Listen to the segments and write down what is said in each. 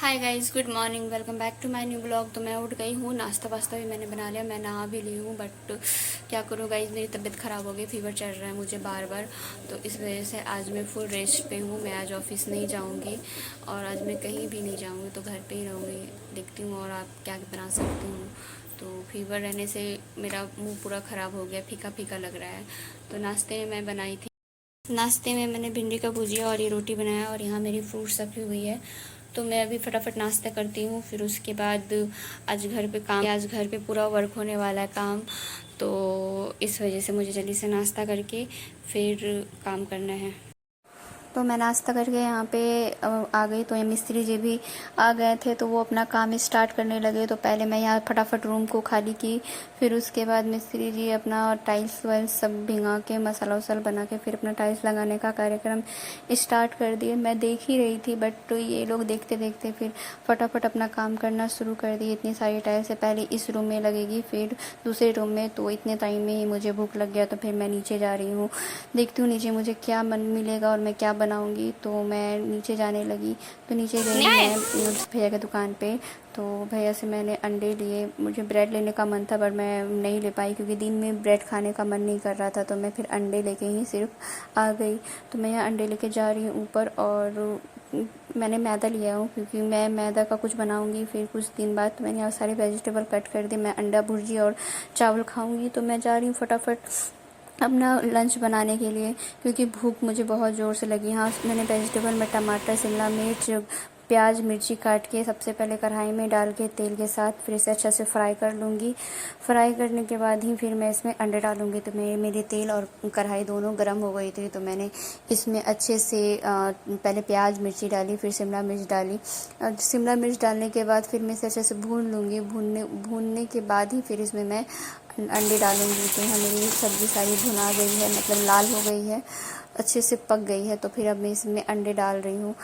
Hi guys, good morning, welcome back to my new blog. तो मैं उठ गई हूँ, नाश्ता वास्ता भी मैंने बना लिया, मैं नहा भी ली हूँ। बट क्या करूँ गाइस, मेरी तबीयत ख़राब हो गई, फीवर चढ़ रहा है मुझे बार बार। तो इस वजह से आज मैं फुल रेस्ट पे हूँ। मैं आज ऑफिस नहीं जाऊँगी और आज मैं कहीं भी नहीं जाऊँगी, तो घर पे ही रहूँगी। देखती हूँ और आप क्या बना सकती हूँ। तो फीवर रहने से मेरा मुँह पूरा ख़राब हो गया, फीका फीका लग रहा है। तो नाश्ते में मैं बनाई थी, नाश्ते में मैंने भिंडी का भुजिया और ये रोटी बनाया, और यहाँ मेरी फ्रूट्स रखी हुई है। तो मैं अभी फटाफट नाश्ता करती हूँ, फिर उसके बाद आज घर पे पूरा वर्क होने वाला है काम। तो इस वजह से मुझे जल्दी से नाश्ता करके फिर काम करना है। तो मैं नाश्ता करके यहाँ पे आ गई। तो ये मिस्त्री जी भी आ गए थे, तो वो अपना काम स्टार्ट करने लगे। तो पहले मैं यहाँ फटाफट रूम को खाली की, फिर उसके बाद मिस्त्री जी अपना टाइल्स वाइल्स सब भिंगा के मसाला वसाला बना के फिर अपना टाइल्स लगाने का कार्यक्रम स्टार्ट कर दिए। मैं देख ही रही थी, बट तो ये लोग देखते देखते फिर फटाफट अपना काम करना शुरू कर दिए। इतनी सारी टाइल्स है, पहले इस रूम में लगेगी फिर दूसरे रूम में। तो इतने टाइम में ही मुझे भूख लग गया, तो फिर मैं नीचे जा रही हूँ, देखती हूँ नीचे मुझे क्या मन मिलेगा और मैं क्या बनाऊंगी। तो मैं नीचे जाने लगी। तो नीचे गई मैं भैया की दुकान पे। तो भैया से मैंने अंडे लिए, मुझे ब्रेड लेने का मन था, पर मैं नहीं ले पाई क्योंकि दिन में ब्रेड खाने का मन नहीं कर रहा था। तो मैं फिर अंडे लेके ही सिर्फ आ गई। तो मैं यहाँ अंडे लेके जा रही हूँ ऊपर, और मैंने मैदा लिया हूँ क्योंकि मैं मैदा का कुछ बनाऊंगी फिर कुछ दिन बाद। तो मैंने यहाँ सारे वेजिटेबल कट कर दिए, मैं अंडा भुर्जी और चावल खाऊंगी। तो मैं जा रही हूँ फटाफट अपना लंच बनाने के लिए, क्योंकि भूख मुझे बहुत ज़ोर से लगी। हाँ, मैंने वेजिटेबल में टमाटर, शिमला मिर्च, प्याज, मिर्ची काट के सबसे पहले कढ़ाई में डाल के तेल के साथ फिर इसे अच्छा से फ्राई कर लूँगी। फ्राई करने के बाद ही फिर मैं इसमें अंडे डालूँगी। तो मेरे तेल और कढ़ाई दोनों गर्म हो गई थी। तो मैंने इसमें अच्छे से पहले प्याज मिर्ची डाली, फिर शिमला मिर्च डाली। शिमला मिर्च डालने के बाद फिर मैं इसे अच्छे से भून लूँगी। भूनने के बाद ही फिर इसमें मैं अंडे डालूंगी। तो यहाँ मेरी सब्ज़ी सारी भुना गई है, मतलब लाल हो गई है, अच्छे से पक गई है। तो फिर अब मैं इसमें अंडे डाल रही हूँ।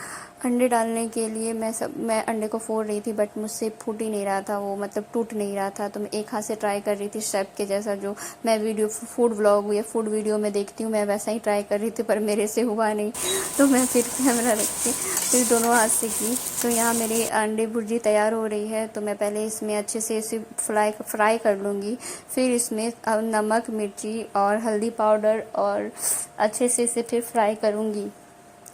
अंडे डालने के लिए मैं अंडे को फोड़ रही थी, बट मुझसे फूट ही नहीं रहा था वो, मतलब टूट नहीं रहा था। तो मैं एक हाथ से ट्राई कर रही थी शेफ के जैसा, जो मैं वीडियो फूड व्लॉग या फूड वीडियो में देखती हूँ, मैं वैसा ही ट्राई कर रही थी, पर मेरे से हुआ नहीं। तो मैं फिर कैमरा रख के फिर दोनों हाथ से की। तो यहाँ मेरी अंडे भुर्जी तैयार हो रही है। तो मैं पहले इसमें अच्छे से इसे फ्राई कर लूँगी। फिर इसमें नमक, मिर्ची और हल्दी पाउडर और अच्छे से इसे फिर फ्राई करूँगी।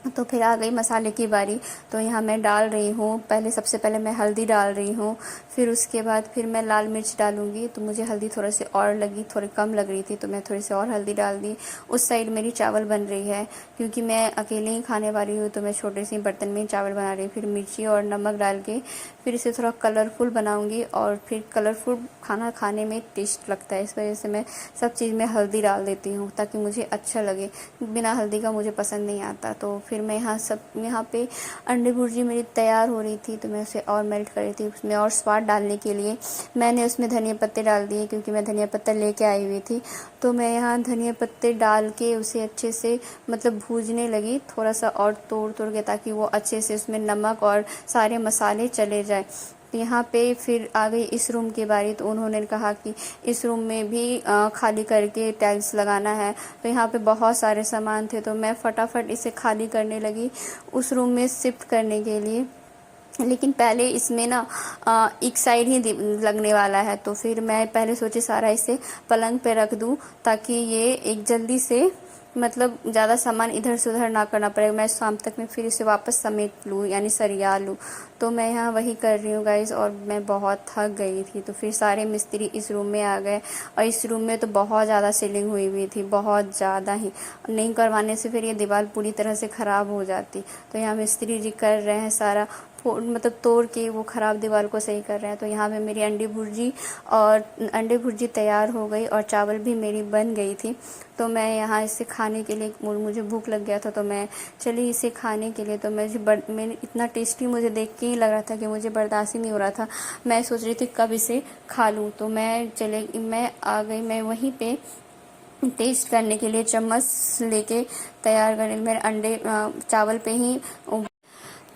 तो फिर आ गई मसाले की बारी। तो यहाँ मैं डाल रही हूँ, पहले सबसे पहले मैं हल्दी डाल रही हूँ, फिर उसके बाद फिर मैं लाल मिर्च डालूँगी। तो मुझे हल्दी थोड़ा सी और लगी, थोड़ी कम लग रही थी, तो मैं थोड़ी सी और हल्दी डाल दी। उस साइड मेरी चावल बन रही है, क्योंकि मैं अकेले ही खाने वाली हूँ, तो मैं छोटे से बर्तन में चावल बना रही हूँ। फिर मिर्ची और नमक डाल के फिर इसे थोड़ा कलरफुल बनाऊँगी, और फिर कलरफुल खाना खाने में टेस्ट लगता है, इस वजह से मैं सब चीज़ में हल्दी डाल देती हूँ ताकि मुझे अच्छा लगे। बिना हल्दी का मुझे पसंद नहीं आता। तो फिर मैं यहाँ पे अंडे भुर्जी मेरी तैयार हो रही थी, तो मैं उसे और मेल्ट कर रही थी। उसमें और स्वाद डालने के लिए मैंने उसमें धनिया पत्ते डाल दिए, क्योंकि मैं धनिया पत्ता लेके आई हुई थी। तो मैं यहाँ धनिया पत्ते डाल के उसे अच्छे से मतलब भूजने लगी, थोड़ा सा और तोड़ के, ताकि वो अच्छे से उसमें नमक और सारे मसाले चले जाए। यहाँ पे फिर आ गई इस रूम की बारी। तो उन्होंने कहा कि इस रूम में भी खाली करके टाइल्स लगाना है। तो यहाँ पे बहुत सारे सामान थे, तो मैं फटाफट इसे खाली करने लगी उस रूम में शिफ्ट करने के लिए। लेकिन पहले इसमें ना एक साइड ही लगने वाला है। तो फिर मैं पहले सोची सारा इसे पलंग पे रख दूं, ताकि ये एक जल्दी से मतलब ज़्यादा सामान इधर से उधर ना करना पड़ेगा, मैं शाम तक में फिर इसे वापस समेट लूँ यानी सरिया लूँ। तो मैं यहाँ वही कर रही हूँ गाइस, और मैं बहुत थक गई थी। तो फिर सारे मिस्त्री इस रूम में आ गए, और इस रूम में तो बहुत ज़्यादा सीलिंग हुई थी, बहुत ज़्यादा ही। नहीं करवाने से फिर ये दीवार पूरी तरह से ख़राब हो जाती। तो यहाँ मिस्त्री जी कर रहे हैं सारा मतलब तोड़ के वो ख़राब दीवार को सही कर रहे हैं। तो यहाँ पे मेरी अंडे भुर्जी तैयार हो गई, और चावल भी मेरी बन गई थी। तो मैं यहाँ इसे खाने के लिए, मुझे भूख लग गया था, तो मैं चली इसे खाने के लिए। तो मैंने इतना टेस्टी मुझे देख के ही लग रहा था कि मुझे बर्दाश्त ही नहीं हो रहा था। मैं सोच रही थी कब इसे खा लूँ। तो मैं आ गई, मैं वहीं पे टेस्ट करने के लिए चम्मच लेके तैयार करने, मेरे अंडे चावल पे ही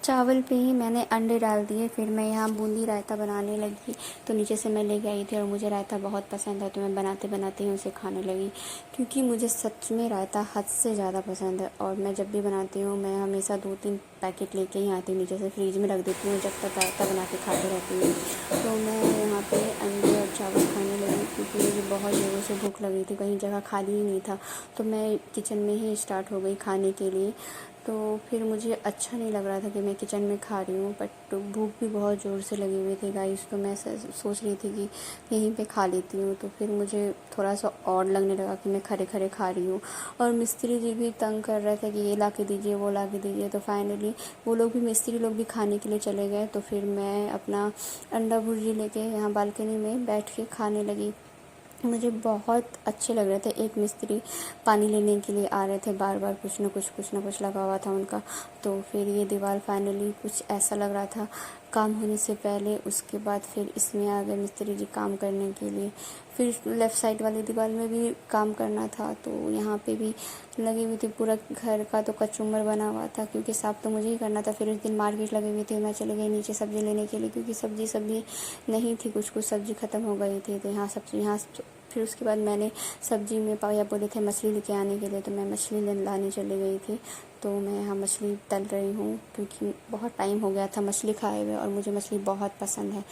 चावल पे ही मैंने अंडे डाल दिए। फिर मैं यहाँ बूंदी रायता बनाने लगी। तो नीचे से मैं लेके आई थी और मुझे रायता बहुत पसंद है, तो मैं बनाते बनाते ही उसे खाने लगी, क्योंकि मुझे सच में रायता हद से ज़्यादा पसंद है। और मैं जब भी बनाती हूँ मैं हमेशा 2-3 पैकेट लेके ही आती हूँ, नीचे से फ्रीज में रख देती हूँ, जब तक रायता बना के खाती रहती हूँ। तो मैं यहाँ पे अंडे और चावल खाने लगी, क्योंकि मुझे बहुत ज़ोरों से भूख लगी थी, कहीं जगह खाली ही नहीं था। तो मैं किचन में ही स्टार्ट हो गई खाने के लिए। तो फिर मुझे अच्छा नहीं लग रहा था कि मैं किचन में खा रही हूँ, बट भूख भी बहुत ज़ोर से लगी हुई थी गाइस। तो मैं सोच रही थी कि यहीं पे खा लेती हूँ। तो फिर मुझे थोड़ा सा और लगने लगा कि मैं खड़े खड़े खा रही हूँ। और मिस्त्री जी भी तंग कर रहे थे कि ये ला के दीजिए, वो ला के दीजिए। तो फाइनली वो लोग भी, मिस्त्री लोग भी खाने के लिए चले गए। तो फिर मैं अपना अंडा भुर्जी लेके यहाँ बालकनी में बैठ के खाने लगी। मुझे बहुत अच्छे लग रहे थे। एक मिस्त्री पानी लेने के लिए आ रहे थे, बार बार कुछ ना कुछ लगा हुआ था उनका। तो फिर ये दीवार फाइनली कुछ ऐसा लग रहा था काम होने से पहले। उसके बाद फिर इसमें आ गए मिस्त्री जी काम करने के लिए। फिर लेफ़्ट साइड वाली दीवार में भी काम करना था, तो यहाँ पे भी लगी हुई थी। पूरा घर का तो कचूमर बना हुआ था, क्योंकि साफ़ तो मुझे ही करना था। फिर उस दिन मार्केट लगी हुई थी, मैं चली गई नीचे सब्ज़ी लेने के लिए, क्योंकि सब्ज़ी नहीं थी, कुछ सब्ज़ी ख़त्म हो गई थी। तो यहाँ फिर उसके बाद मैंने सब्ज़ी में पाया बोले थे मछली लेके आने के लिए, तो मैं मछली लाने चली गई थी। तो मैं यहाँ मछली तल रही हूँ, क्योंकि बहुत टाइम हो गया था मछली खाए हुए, और मुझे मछली बहुत पसंद है।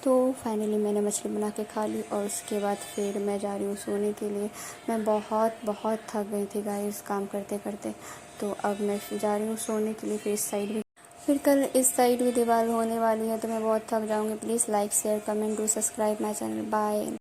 तो फाइनली मैंने मछली बना के खा ली, और उसके बाद फिर मैं जा रही हूँ सोने के लिए। मैं बहुत थक गई थी गाइस काम करते करते। तो अब मैं जा रही हूँ सोने के लिए। फिर कल इस साइड भी दीवार होने वाली है, तो मैं बहुत थक जाऊँगी। Please like share comment do subscribe my channel. Bye.